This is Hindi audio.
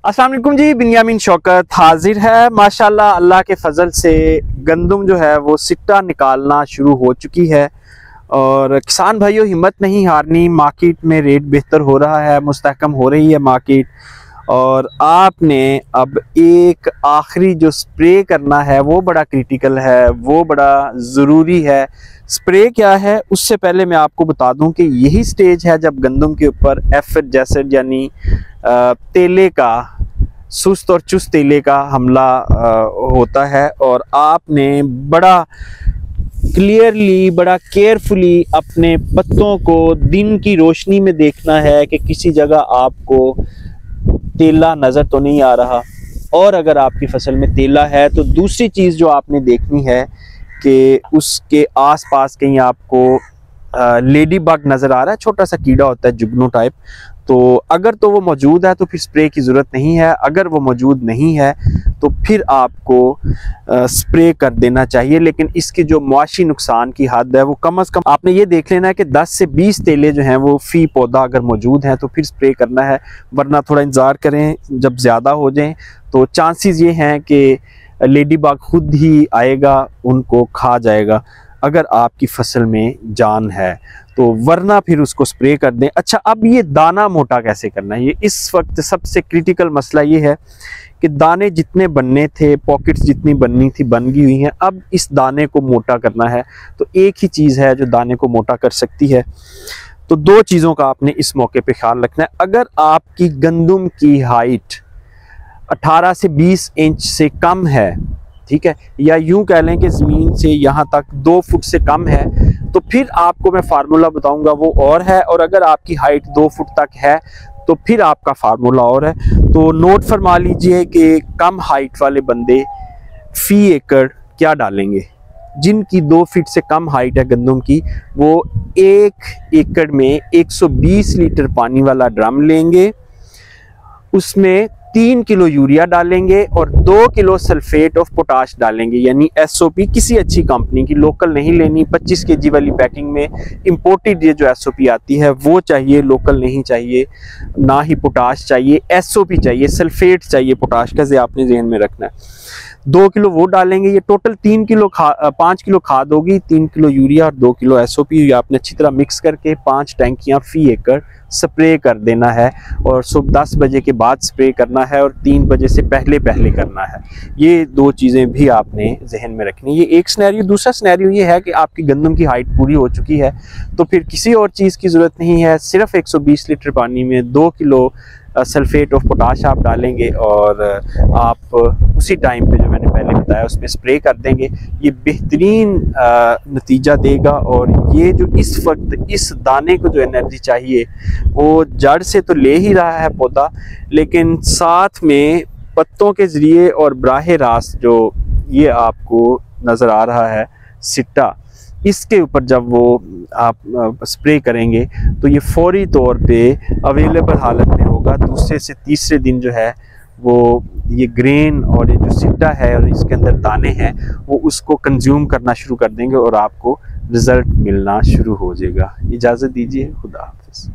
अस्सलाम वालेकुम जी। बिन्यामीन शौकत हाजिर है। माशाल्लाह अल्लाह के फजल से गंदम जो है वो सिट्टा निकालना शुरू हो चुकी है और किसान भाइयों हिम्मत नहीं हारनी। मार्केट में रेट बेहतर हो रहा है, मुस्तहकम हो रही है मार्केट। और आपने अब एक आखिरी जो स्प्रे करना है वो बड़ा क्रिटिकल है, वो बड़ा ज़रूरी है। स्प्रे क्या है उससे पहले मैं आपको बता दूं कि यही स्टेज है जब गंदम के ऊपर एफिड जैसिड यानी तेले का, सुस्त और चुस्त तेले का हमला होता है। और आपने बड़ा क्लियरली, बड़ा केयरफुली अपने पत्तों को दिन की रोशनी में देखना है कि किसी जगह आपको तेला नज़र तो नहीं आ रहा। और अगर आपकी फसल में तेला है तो दूसरी चीज़ जो आपने देखनी है कि उसके आसपास कहीं आपको लेडी बग नज़र आ रहा है, छोटा सा कीड़ा होता है जुगनू टाइप। तो अगर तो वो मौजूद है तो फिर स्प्रे की ज़रूरत नहीं है, अगर वो मौजूद नहीं है तो फिर आपको स्प्रे कर देना चाहिए। लेकिन इसकी जो मुआशी नुकसान की हद है वो कम से कम आपने ये देख लेना है कि 10 से 20 तेले जो हैं वो फी पौधा अगर मौजूद हैं तो फिर स्प्रे करना है, वरना थोड़ा इंतज़ार करें। जब ज़्यादा हो जाएं तो चांसेस ये हैं कि लेडी बाग खुद ही आएगा, उनको खा जाएगा अगर आपकी फसल में जान है तो, वरना फिर उसको स्प्रे कर दें। अच्छा, अब ये दाना मोटा कैसे करना है, ये इस वक्त सबसे क्रिटिकल मसला ये है कि दाने जितने बनने थे, पॉकेट्स जितनी बननी थी बन गई हुई हैं। अब इस दाने को मोटा करना है तो एक ही चीज़ है जो दाने को मोटा कर सकती है। तो दो चीज़ों का आपने इस मौके पे ख्याल रखना है। अगर आपकी गंदम की हाइट 18 से 20 इंच से कम है, ठीक है, या यूं कह लें कि ज़मीन से यहाँ तक 2 फुट से कम है, तो फिर आपको मैं फार्मूला बताऊंगा वो और है। और अगर आपकी हाइट 2 फुट तक है तो फिर आपका फार्मूला और है। तो नोट फरमा लीजिए कि कम हाइट वाले बंदे फी एकड़ क्या डालेंगे। जिनकी 2 फीट से कम हाइट है गंदम की, वो 1 एकड़ में 120 लीटर पानी वाला ड्रम लेंगे, उसमें 3 किलो यूरिया डालेंगे और 2 किलो सल्फेट ऑफ पोटाश डालेंगे। यानी एसओपी किसी अच्छी कंपनी की, लोकल नहीं लेनी। 25 केजी वाली पैकिंग में इंपोर्टेड ये जो एसओपी आती है वो चाहिए, लोकल नहीं चाहिए। ना ही पोटाश चाहिए, एसओपी चाहिए, सल्फेट चाहिए पोटाश का, आपने ज़हन में रखना है। 2 किलो वो डालेंगे। ये टोटल 5 किलो खाद होगी, 3 किलो यूरिया और 2 किलो एसओपी। आपने अच्छी तरह मिक्स करके 5 टैंकियाँ फी एकड़ स्प्रे कर देना है। और सुबह 10 बजे के बाद स्प्रे करना है और 3 बजे से पहले करना है। ये 2 चीज़ें भी आपने जहन में रखनी है। ये एक सिनेरियो। दूसरा सिनेरियो ये है कि आपकी गंदम की हाइट पूरी हो चुकी है तो फिर किसी और चीज़ की ज़रूरत नहीं है। सिर्फ 120 लीटर पानी में 2 किलो सल्फेट ऑफ पोटाश आप डालेंगे और आप उसी टाइम पे जो मैंने पहले बताया उस पर स्प्रे कर देंगे। ये बेहतरीन नतीजा देगा। और ये जो इस वक्त इस दाने को जो एनर्जी चाहिए वो जड़ से तो ले ही रहा है पौधा, लेकिन साथ में पत्तों के ज़रिए और बराह रास्त जो ये आपको नज़र आ रहा है सिट्टा, इसके ऊपर जब वो आप स्प्रे करेंगे तो ये फौरी तौर पे अवेलेबल हालत में होगा। दूसरे से तीसरे दिन जो है वो ये ग्रेन और ये जो सिट्टा है और इसके अंदर दाने हैं वो उसको कंज्यूम करना शुरू कर देंगे और आपको रिज़ल्ट मिलना शुरू हो जाएगा। इजाज़त दीजिए, खुदा हाफिज़।